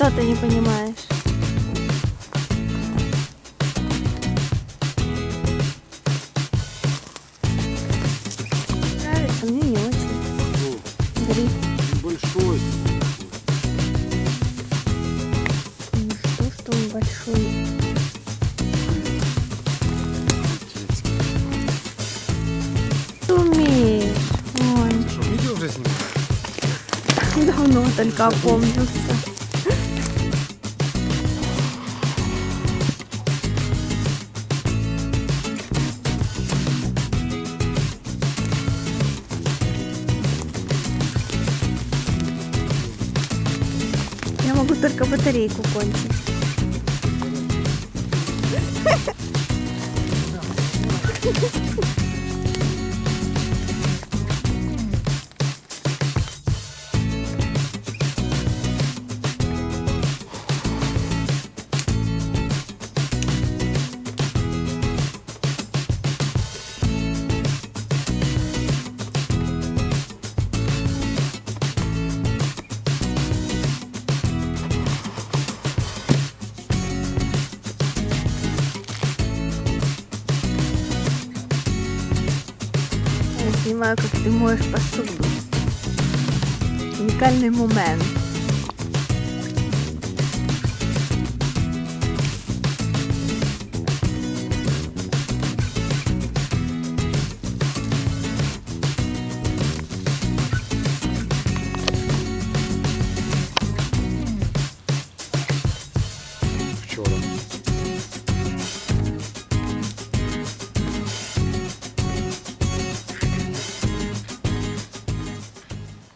Что ты не понимаешь? Нравится? Мне не очень. Гриб. Большой. Ну что он большой? Ты умеешь. Ой, Ты что, видео уже снимаешь? давно только опомнился. Я могу только батарейку кончить. Я снимаю, как ты моешь посуду. Уникальный момент.